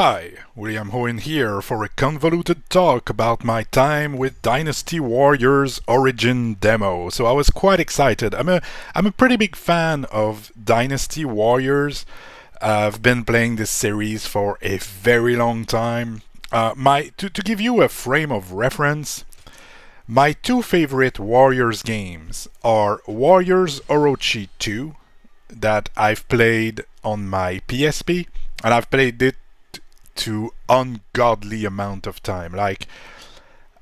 Hi, William Hohen here for a convoluted talk about my time with Dynasty Warriors Origin Demo. So I was quite excited. I'm a pretty big fan of Dynasty Warriors. I've been playing this series for a very long time. To give you a frame of reference, my two favorite Warriors games are Warriors Orochi 2 that I've played on my PSP, and I've played it to ungodly amount of time. Like,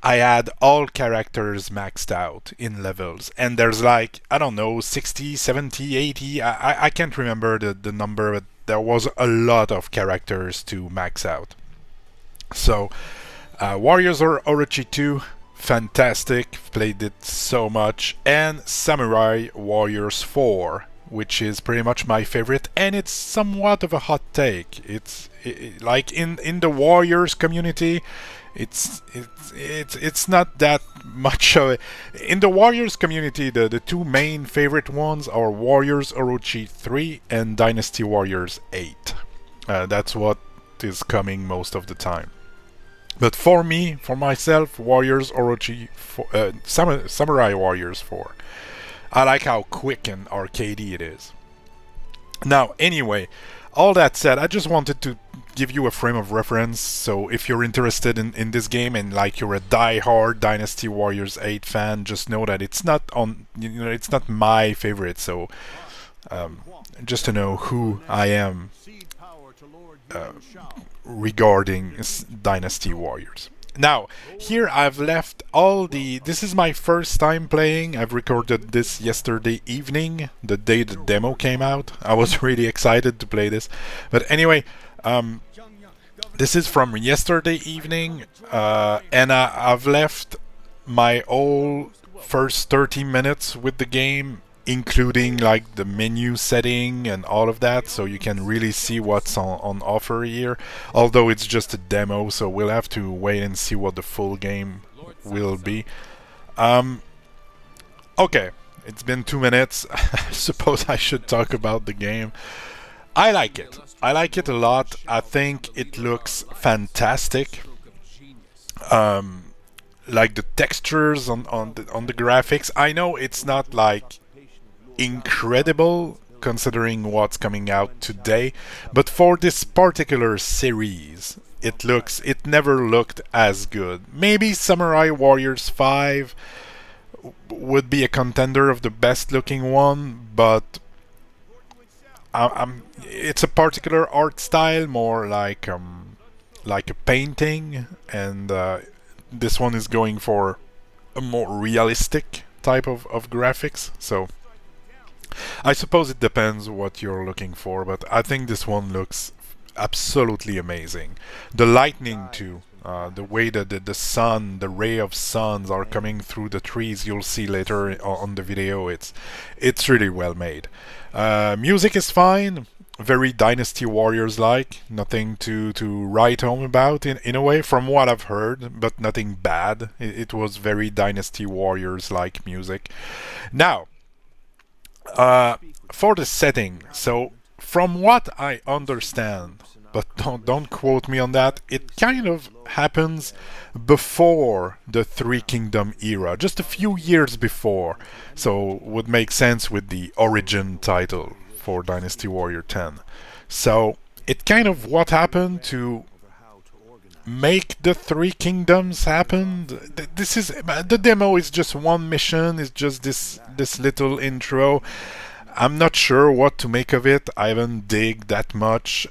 I had all characters maxed out in levels, and there's like, I don't know, 60, 70, 80, I can't remember the number, but there was a lot of characters to max out. So, Warriors Orochi 2, fantastic, played it so much, and Samurai Warriors 4, which is pretty much my favorite, and it's somewhat of a hot take. Like in the Warriors community, it's not that much of a, in the Warriors community, the two main favorite ones are Warriors Orochi 3 and Dynasty Warriors 8. That's what is coming most of the time. But for me, for myself, Warriors Orochi 4, Samurai Warriors 4. I like how quick and arcadey it is. Now, anyway, all that said, I just wanted to give you a frame of reference. So if you're interested in this game and like you're a die-hard Dynasty Warriors 8 fan, just know that it's not on, it's not my favorite. So just to know who I am regarding Dynasty Warriors. Now, here I've left all the... This is my first time playing. I've recorded this yesterday evening, the day the demo came out. I was really excited to play this. But anyway, this is from yesterday evening, and I've left my whole first 30 minutes with the game, including like the menu setting and all of that, so you can really see what's on offer here. Although it's just a demo, so we'll have to wait and see what the full game will be. Okay, it's been 2 minutes. I suppose I should talk about the game. I like it. I like it a lot. I think it looks fantastic. Like the textures on the graphics. I know it's not like incredible considering what's coming out today, but for this particular series it never looked as good. Maybe Samurai Warriors 5 would be a contender of the best looking one, but it's a particular art style, more like a painting, and this one is going for a more realistic type of graphics. So I suppose it depends what you're looking for, but I think this one looks absolutely amazing. The lightning too, the way that the sun, the ray of suns are coming through the trees, you'll see later on the video, it's really well made. Music is fine, very Dynasty Warriors like, nothing to write home about in a way from what I've heard, but nothing bad. It was very Dynasty Warriors like music. Now, for the setting, so from what I understand, but don't quote me on that, it kind of happens before the Three Kingdom era, just a few years before, so would make sense with the Origin title for Dynasty Warrior 10. So it kind of what happened to make the Three Kingdoms happen. This is the demo is just one mission, it's just this little intro. I'm not sure what to make of it. I haven't dig that much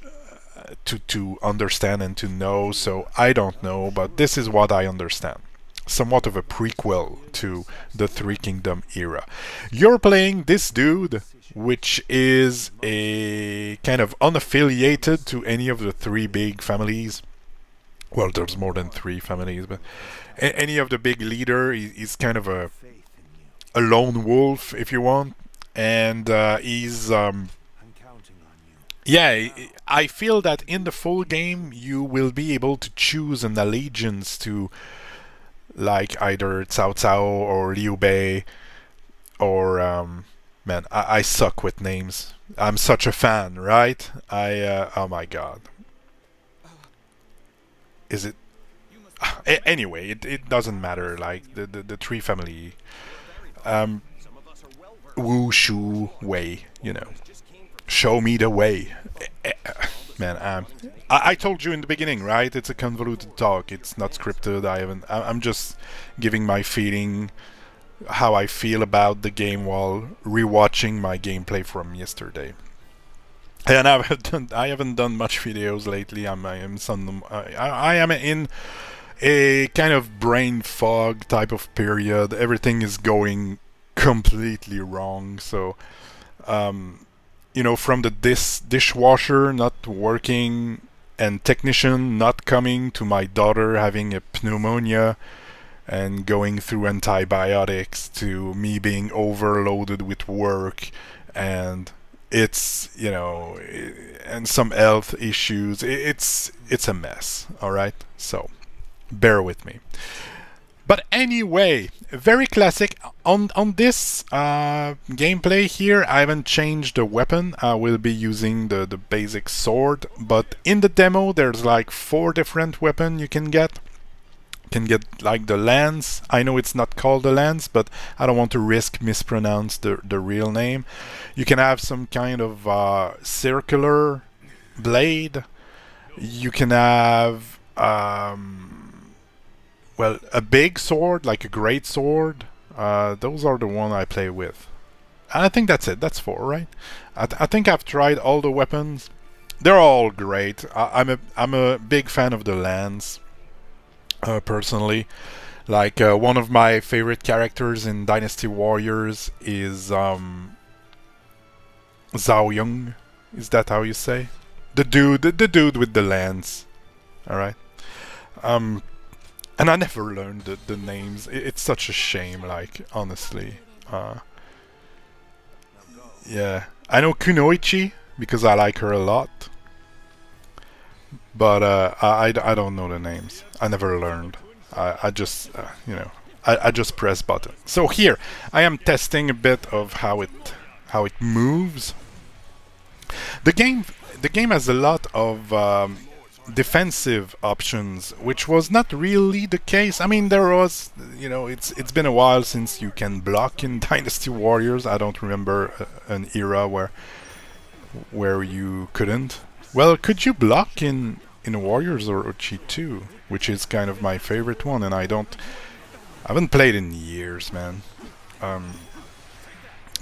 to understand and to know, so I don't know, but this is what I understand. Somewhat of a prequel to the Three Kingdom era. You're playing this dude, which is a kind of unaffiliated to any of the three big families. Well, there's more than three families, but any of the big leader is kind of a lone wolf, if you want, and he's yeah, I feel that in the full game you will be able to choose an allegiance to like either Cao Cao or Liu Bei or man, I suck with names. I'm such a fan, right? Oh my god. is it? Anyway, it doesn't matter. Like the tree family, um, wushu way, you know. Show me the way. Man, I told you in the beginning, right? It's a convoluted talk. It's not scripted. I'm just giving my feeling, how I feel about the game while rewatching my gameplay from yesterday. And I haven't done much videos lately. I am in a kind of brain fog type of period. Everything is going completely wrong. So, you know, from the dishwasher not working and technician not coming to my daughter having a pneumonia and going through antibiotics to me being overloaded with work, and it's, you know, and some health issues. It's a mess, all right? So bear with me. But anyway, very classic. On this gameplay here, I haven't changed the weapon. I will be using the basic sword, but in the demo there's like 4 different weapons you can get. You can get like the lance. I know it's not called the lance, but I don't want to risk mispronounce the real name. You can have some kind of circular blade. You can have well, a big sword, like a great sword. Those are the one I play with. And I think that's it. That's 4, right? I think I've tried all the weapons. They're all great. I'm a big fan of the lance, personally. Like one of my favorite characters in Dynasty Warriors is Zhao Yun. Is that how you say? The dude with the lance. All right. And I never learned the names. It's such a shame, like, honestly. Yeah. I know Kunoichi, because I like her a lot. But I don't know the names. I never learned. I just, you know, I just press button. So here, I am testing a bit of how it moves. The game has a lot of defensive options, which was not really the case. I mean, there was, you know, it's been a while since you can block in Dynasty Warriors. I don't remember an era where you couldn't. Well, could you block in Warriors or Origins 2, which is kind of my favorite one, and I haven't played in years, man.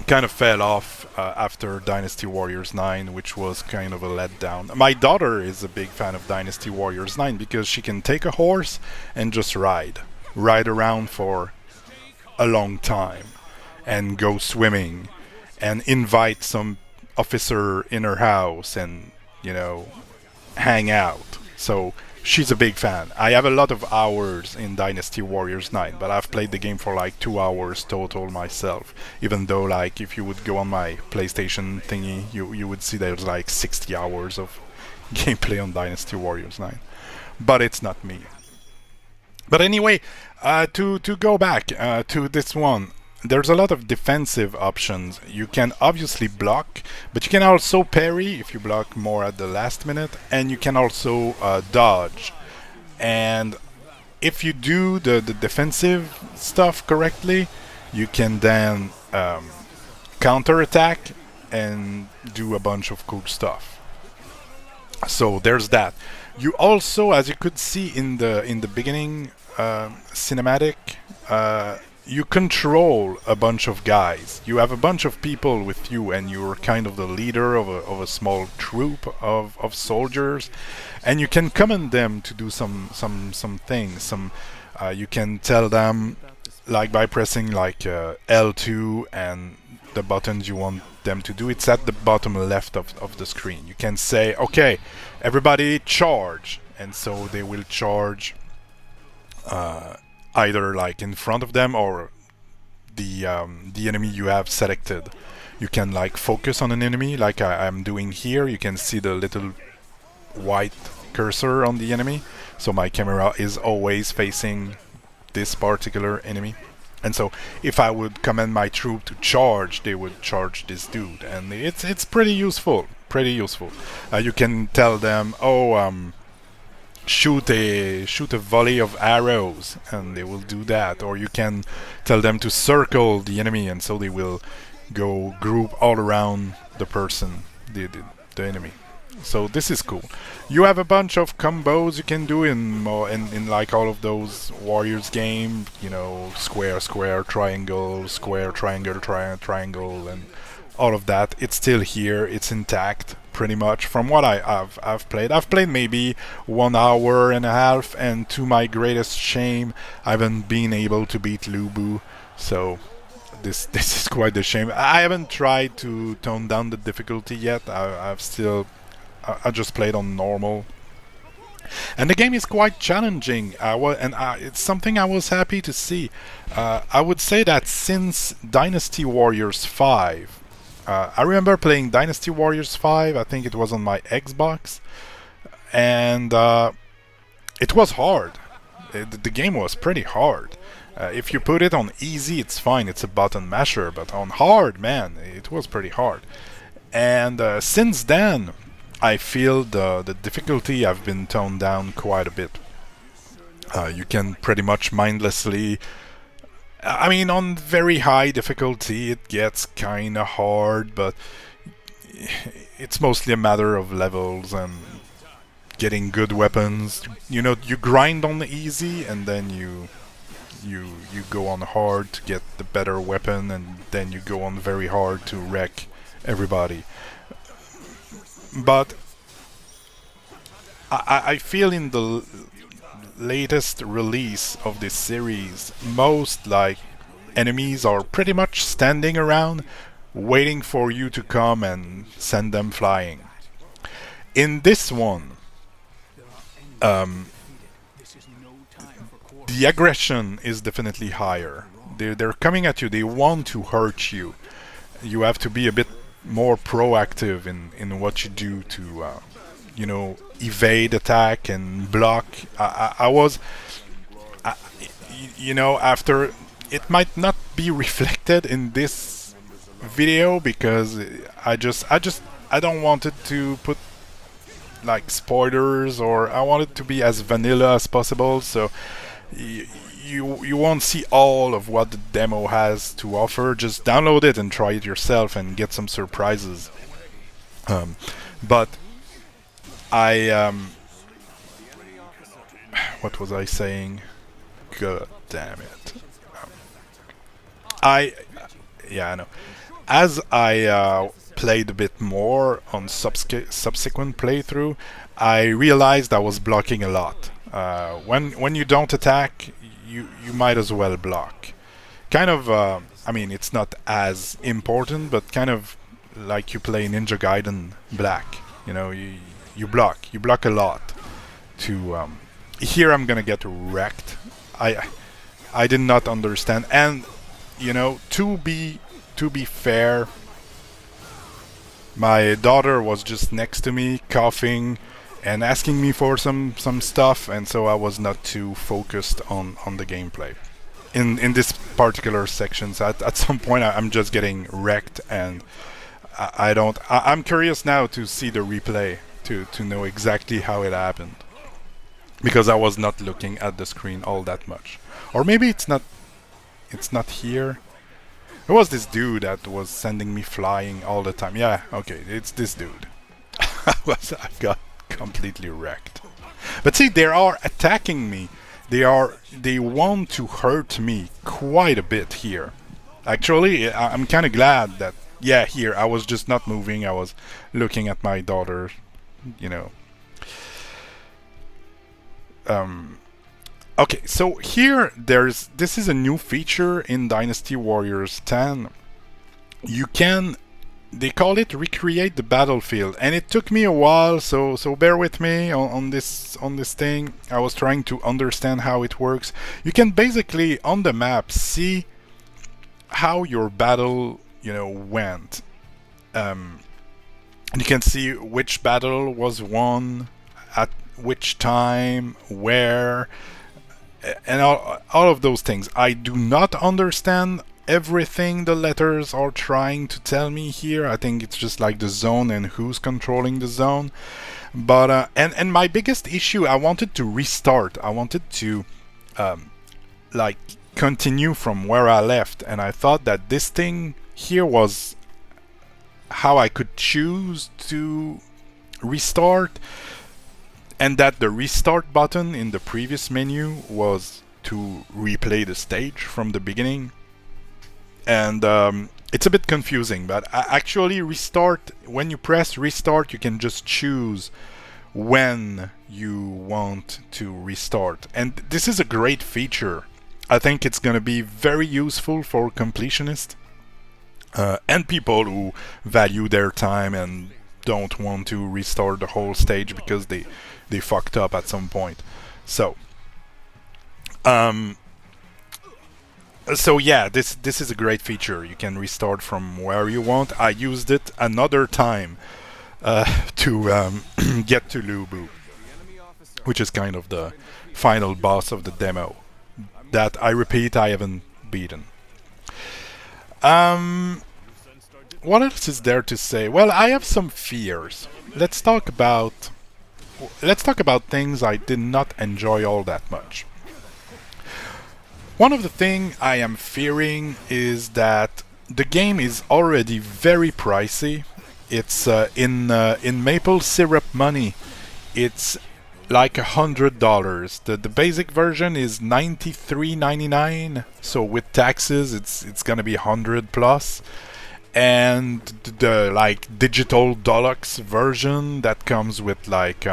Kind of fell off after Dynasty Warriors 9, which was kind of a letdown. My daughter is a big fan of Dynasty Warriors 9 because she can take a horse and just ride around for a long time and go swimming and invite some officer in her house and, you know, hang out. So she's a big fan. I have a lot of hours in Dynasty Warriors 9, but I've played the game for like 2 hours total myself. Even though, like, if you would go on my PlayStation thingy, you would see there's like 60 hours of gameplay on Dynasty Warriors 9. But it's not me. But anyway, to go back to this one, there's a lot of defensive options. You can obviously block, but you can also parry if you block more at the last minute, and you can also dodge. And if you do the defensive stuff correctly, you can then counter-attack and do a bunch of cool stuff. So there's that. You also, as you could see in the beginning cinematic, you control a bunch of guys. You have a bunch of people with you, and you're kind of the leader of a small troop of soldiers, and you can command them to do some things. You can tell them, like, by pressing like L2 and the buttons you want them to do. It's at the bottom left of the screen. You can say, okay, everybody charge, and so they will charge either like in front of them or the enemy you have selected. You can like focus on an enemy, like I'm doing here. You can see the little white cursor on the enemy, so my camera is always facing this particular enemy. And so if I would command my troop to charge, they would charge this dude, and it's pretty useful. You can tell them, oh, shoot a volley of arrows, and they will do that. Or you can tell them to circle the enemy, and so they will go group all around the person, the enemy. So this is cool. You have a bunch of combos you can do in like all of those Warriors game. You know, square, square, triangle, square, triangle, triangle, and all of that. It's still here. It's intact, pretty much. From what I've played, I've played maybe 1.5 hours, and to my greatest shame, I haven't been able to beat Lubu. So this is quite a shame. I haven't tried to tone down the difficulty yet. I just played on normal, and the game is quite challenging. It's something I was happy to see. I would say that since Dynasty Warriors 5, I remember playing Dynasty Warriors 5. I think it was on my Xbox, and it was hard. The game was pretty hard. If you put it on easy, it's fine. It's a button masher, but on hard, man, it was pretty hard. And since then, I feel the difficulty have been toned down quite a bit. You can pretty much mindlessly... I mean, on very high difficulty it gets kinda hard, but it's mostly a matter of levels and getting good weapons. You know, you grind on the easy, and then you go on hard to get the better weapon, and then you go on very hard to wreck everybody. But I feel in the latest release of this series, most like enemies are pretty much standing around waiting for you to come and send them flying. In this one, the aggression is definitely higher. They're coming at you, they want to hurt you. You have to be a bit more proactive in what you do to you know, evade attack and block. You know, after, it might not be reflected in this video because I don't want it to put like spoilers, or I want it to be as vanilla as possible, so you won't see all of what the demo has to offer. Just download it and try it yourself and get some surprises. But what was I saying? God damn it. Yeah, I know. As I played a bit more on subsequent playthrough, I realized I was blocking a lot. When you don't attack, you might as well block. Kind of, I mean, it's not as important, but kind of like you play Ninja Gaiden Black. You know, you block a lot. To here, I'm gonna get wrecked. I did not understand, and you know, to be fair, my daughter was just next to me, coughing and asking me for some stuff, and so I was not too focused on the gameplay. In this particular sections, at some point I'm just getting wrecked, and I'm curious now to see the replay to know exactly how it happened, because I was not looking at the screen all that much. Or maybe it's not here. It was this dude that was sending me flying all the time. Yeah, okay, it's this dude. I got completely wrecked. But see, they are attacking me. They want to hurt me quite a bit here. Actually, I'm kind of glad that, yeah, here I was just not moving. I was looking at my daughter, you know. Okay, so here this is a new feature in Dynasty Warriors 10. They call it recreate the battlefield, and it took me a while, so bear with me on this thing. I was trying to understand how it works. You can basically on the map see how your battle, you know, went. And you can see which battle was won at which time, where, and all of those things. I do not understand everything the letters are trying to tell me here. I think it's just like the zone and who's controlling the zone. But and my biggest issue, I wanted to restart. I wanted to like continue from where I left, and I thought that this thing here was how I could choose to restart, and that the restart button in the previous menu was to replay the stage from the beginning. And it's a bit confusing, but actually restart, when you press restart, you can just choose when you want to restart. And this is a great feature. I think it's going to be very useful for completionists and people who value their time and don't want to restart the whole stage because they fucked up at some point. So yeah, this is a great feature. You can restart from where you want. I used it another time to get to Lubu, which is kind of the final boss of the demo that, I repeat, I haven't beaten. What else is there to say? Well, I have some fears. Let's talk about things I did not enjoy all that much. One of the things I am fearing is that the game is already very pricey. It's in maple syrup money, it's like $100. The basic version is $93.99. So with taxes, it's gonna be 100 plus. And the like digital deluxe version that comes with like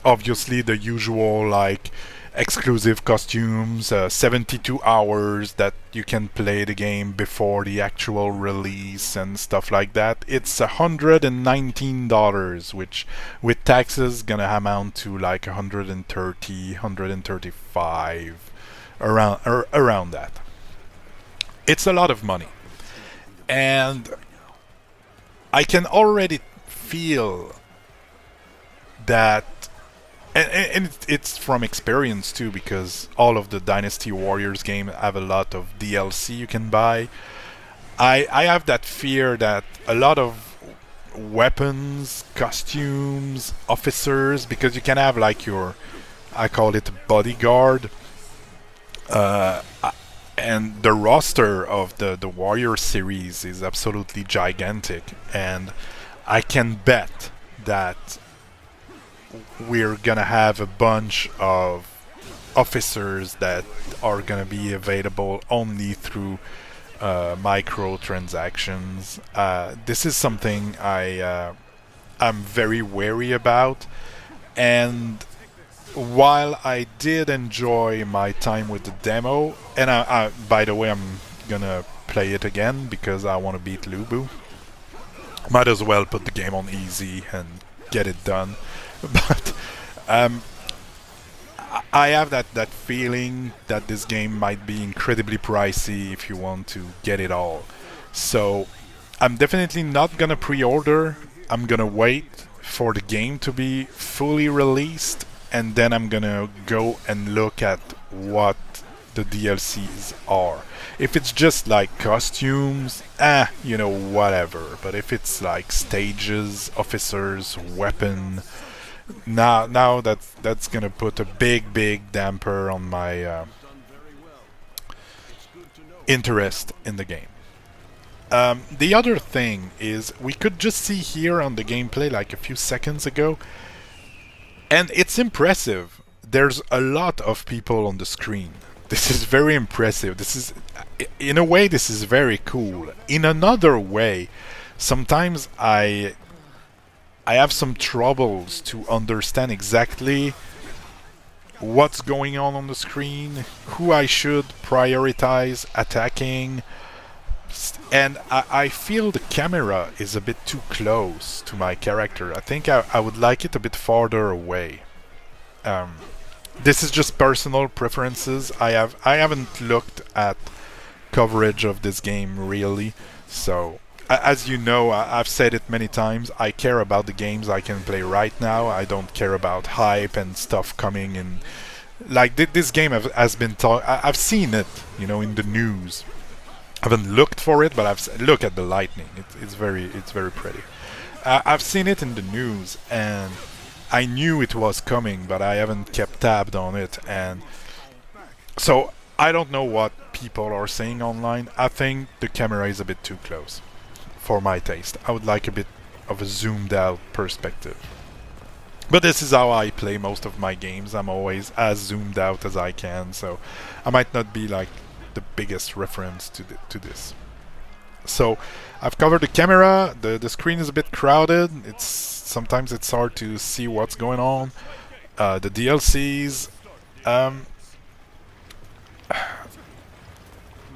obviously the usual like exclusive costumes, 72 hours that you can play the game before the actual release and stuff like that. It's $119, which with taxes gonna amount to like 130, 135, around that. It's a lot of money, and I can already feel that. And it's from experience too, because all of the Dynasty Warriors games have a lot of DLC you can buy. I have that fear that a lot of weapons, costumes, officers, because you can have like your, I call it bodyguard, and the roster of the Warrior series is absolutely gigantic, and I can bet that we're gonna have a bunch of officers that are gonna be available only through microtransactions. This is something I'm very wary about, and while I did enjoy my time with the demo, and I by the way, I'm gonna play it again because I want to beat Lubu. Might as well put the game on easy and get it done. But I have that feeling that this game might be incredibly pricey if you want to get it all. So I'm definitely not gonna pre-order. I'm gonna wait for the game to be fully released, and then I'm gonna go and look at what the DLCs are. If it's just like costumes, whatever. But if it's like stages, officers, weapon, now that's gonna put a big damper on my interest in the game. The other thing is, we could just see here on the gameplay like a few seconds ago, and it's impressive. There's a lot of people on the screen. This is very impressive. This is, in a way, this is very cool. In another way, sometimes I have some troubles to understand exactly what's going on the screen, who I should prioritize attacking, and I feel the camera is a bit too close to my character. I think I would like it a bit farther away. This is just personal preferences. I haven't looked at coverage of this game really, so as you know, I've said it many times, I care about the games I can play right now. I don't care about hype and stuff coming in. Like this game has been I've seen it, in the news. I haven't looked for it, but look at the lightning. It's very pretty. I've seen it in the news, and I knew it was coming, but I haven't kept tabbed on it, and so I don't know what people are saying online. I think the camera is a bit too close for my taste. I would like a bit of a zoomed out perspective. But this is how I play most of my games. I'm always as zoomed out as I can, so I might not be like the biggest reference to this. So I've covered the camera. The screen is a bit crowded. Sometimes it's hard to see what's going on. The DLCs.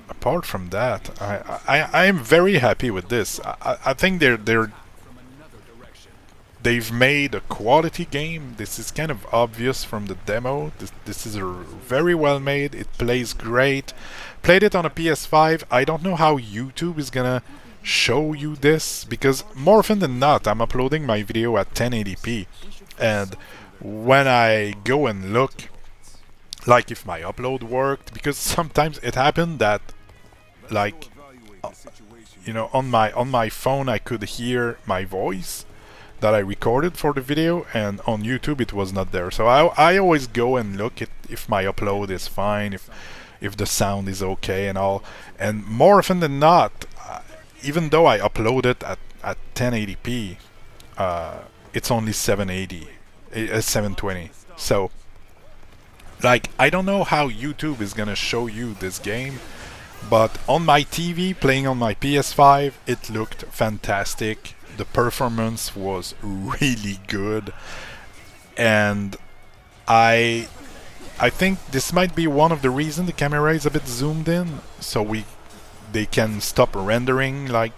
Apart from that, I am very happy with this. I think they've made a quality game. This is kind of obvious from the demo. This is very well made. It plays great. Played it on a PS5. I don't know how YouTube is gonna show you this, because more often than not I'm uploading my video at 1080p, and when I go and look like if my upload worked, because sometimes it happened that like you know, on my phone I could hear my voice that I recorded for the video, and on YouTube it was not there. So I always go and look at if my upload is fine, if the sound is okay and all. And more often than not, even though I upload it at 1080p, it's only 720. So like, I don't know how YouTube is gonna show you this game, but on my TV, playing on my PS5, it looked fantastic. The performance was really good, and I think this might be one of the reasons the camera is a bit zoomed in, so they can stop rendering like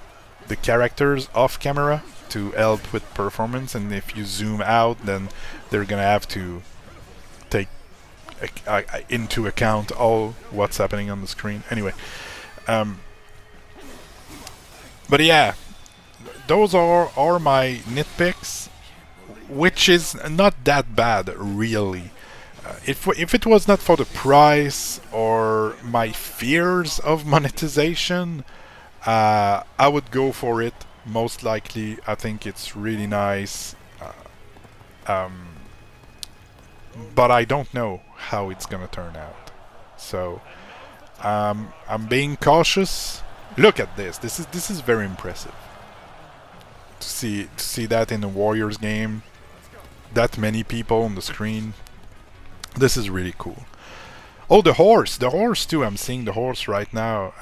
the characters off camera to help with performance. And if you zoom out, then they're gonna have to take into account all what's happening on the screen. Anyway, but yeah, those are my nitpicks, which is not that bad really. If it was not for the price or my fears of monetization, I would go for it most likely. I think it's really nice, but I don't know how it's gonna turn out. So I'm being cautious. Look at this. This is very impressive. To see that in a Warriors game, that many people on the screen. This is really cool. Oh, the horse too. I'm seeing the horse right now.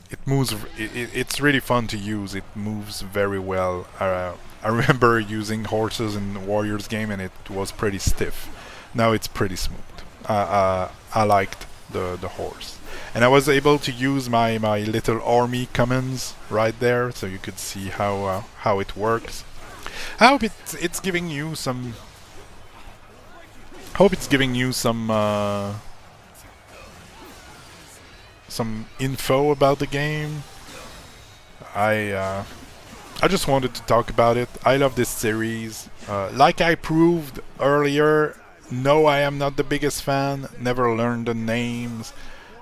It moves. It's really fun to use. It moves very well. I remember using horses in the Warriors game, and it was pretty stiff. Now it's pretty smooth. I liked the horse, and I was able to use my little army commons right there, so you could see how it works. I hope it's giving you some. Hope it's giving you some info about the game. I just wanted to talk about it. I love this series. Like I proved earlier, no, I am not the biggest fan. Never learned the names.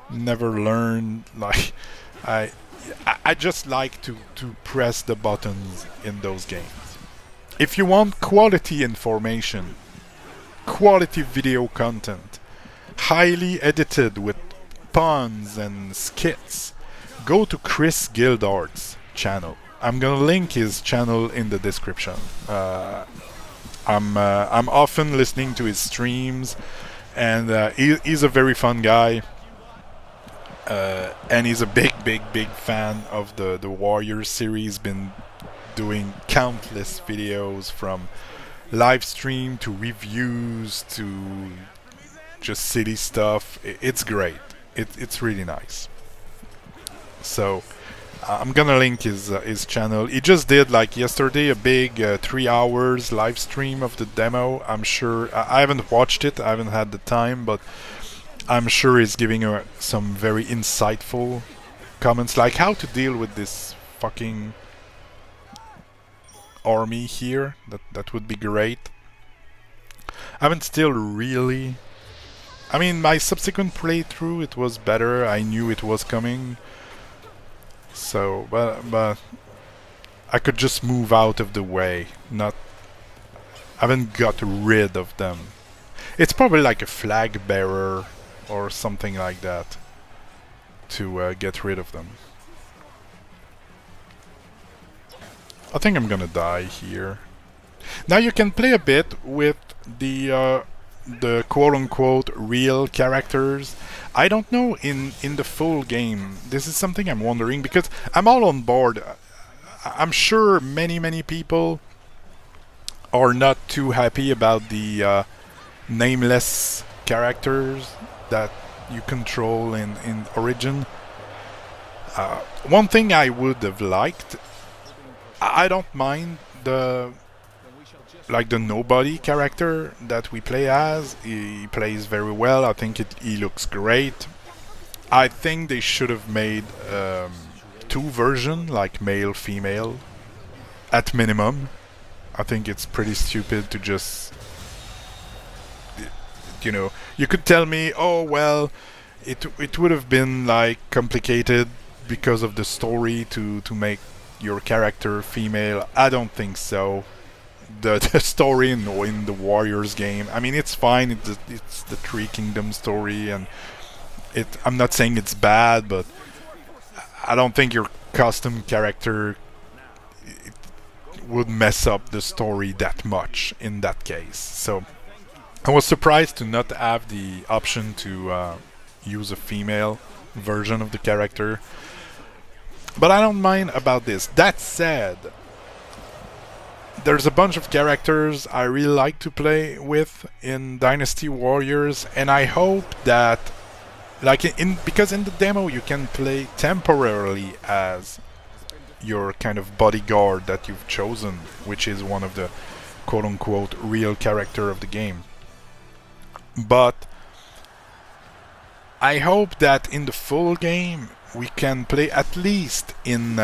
Never learned, like, I just like to press the buttons in those games. If you want quality information, quality video content, highly edited with puns and skits, go to Chris Gildart's channel. I'm gonna link his channel in the description. I'm often listening to his streams, and he's a very fun guy, and he's a big fan of the Warriors series. Been doing countless videos, from live stream to reviews to just city stuff. It's great. It's really nice. So I'm gonna link his channel. He just did, like yesterday, a big 3 hours live stream of the demo. I'm sure I haven't watched it. I haven't had the time, but I'm sure he's giving some very insightful comments, like how to deal with this fucking army here. That would be great. I haven't still really. I mean, my subsequent playthrough, it was better. I knew it was coming. So, but I could just move out of the way, not haven't got rid of them. It's probably like a flag bearer or something like that to get rid of them. I think I'm gonna die here. Now you can play a bit with the quote-unquote real characters. I don't know in the full game. This is something I'm wondering because I'm all on board. I'm sure many people are not too happy about the nameless characters that you control in Origin. One thing I would have liked, I don't mind the nobody character that we play as. He plays very well. I think he looks great. I think they should have made two versions, like male, female, at minimum. I think it's pretty stupid to just, you know, you could tell me, oh well, it would have been like complicated because of the story to make your character female. I don't think so. The story in the Warriors game, I mean, it's fine. It's the Three Kingdoms story, and I'm not saying it's bad, but I don't think your custom character would mess up the story that much in that case. So I was surprised to not have the option to use a female version of the character, but I don't mind about this. That said, there's a bunch of characters I really like to play with in Dynasty Warriors, and I hope that, like because in the demo you can play temporarily as your kind of bodyguard that you've chosen, which is one of the quote-unquote real character of the game. But I hope that in the full game we can play at least in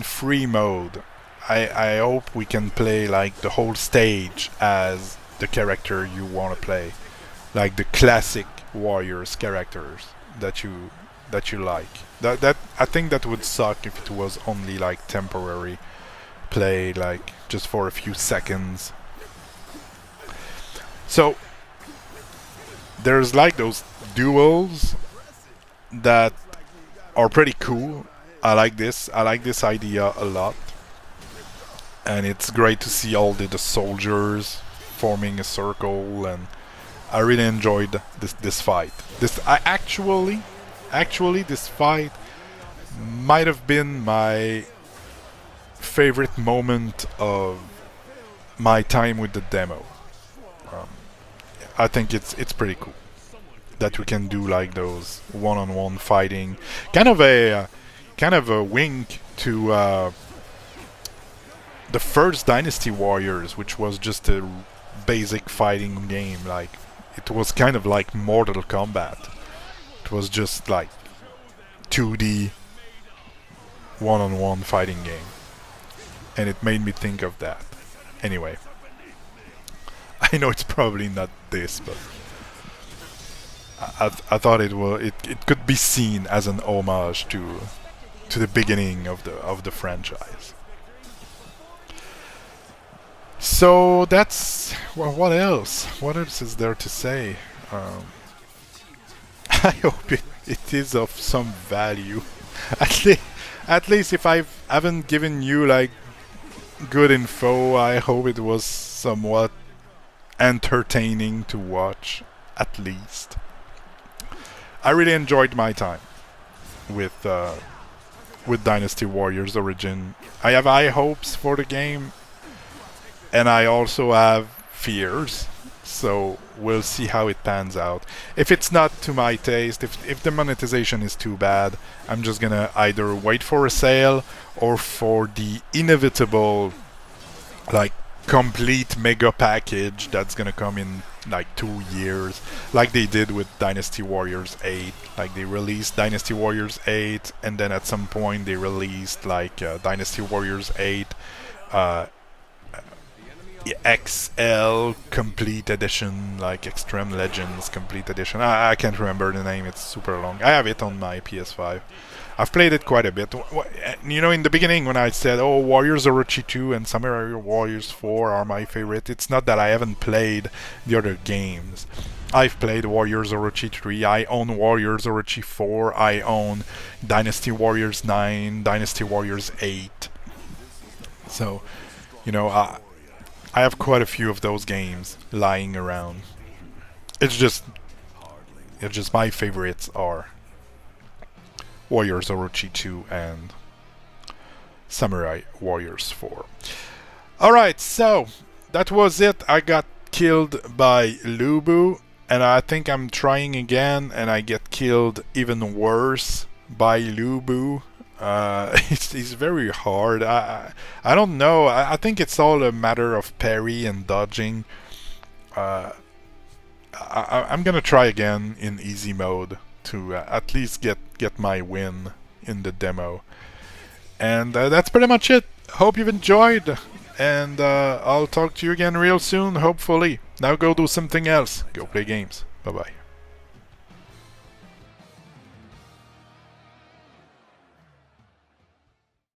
free mode. I hope we can play like the whole stage as the character you want to play, like the classic Warriors characters that you like. That I think that would suck if it was only like temporary play, like just for a few seconds. So there's like those duels that are pretty cool. I like this idea a lot. And it's great to see all the soldiers forming a circle, and I really enjoyed this fight. Actually this fight might have been my favorite moment of my time with the demo. I think it's pretty cool that we can do like those one-on-one fighting, kind of a wink to the first Dynasty Warriors, which was just a basic fighting game. Like, it was kind of like Mortal Kombat. It was just like 2D one-on-one fighting game, and it made me think of that. Anyway, I know it's probably not this, but I thought it could be seen as an homage to the beginning of the franchise. So that's, well, what else? What else is there to say? I hope it is of some value. At least if I haven't given you like good info, I hope it was somewhat entertaining to watch, at least. I really enjoyed my time with Dynasty Warriors Origin. I have high hopes for the game, and I also have fears, so we'll see how it pans out. If it's not to my taste, if the monetization is too bad, I'm just gonna either wait for a sale or for the inevitable like complete mega package that's gonna come in like 2 years, like they did with Dynasty Warriors 8. Like, they released Dynasty Warriors 8, and then at some point they released like Dynasty Warriors 8 XL Complete Edition, like Extreme Legends Complete Edition. I can't remember the name, it's super long. I have it on my PS5. I've played it quite a bit. You know, in the beginning when I said, oh, Warriors Orochi 2 and Samurai Warriors 4 are my favorite, it's not that I haven't played the other games. I've played Warriors Orochi 3, I own Warriors Orochi 4, I own Dynasty Warriors 9, Dynasty Warriors 8. So, you know, I have quite a few of those games lying around. It's just my favorites are Warriors Orochi 2 and Samurai Warriors 4. Alright, so that was it. I got killed by Lubu, and I think I'm trying again and I get killed even worse by Lubu. It's very hard. I don't know. I think it's all a matter of parry and dodging. I'm gonna try again in easy mode to at least get my win in the demo. And that's pretty much it. Hope you've enjoyed, and I'll talk to you again real soon, hopefully. Now go do something else. Go play games. Bye bye.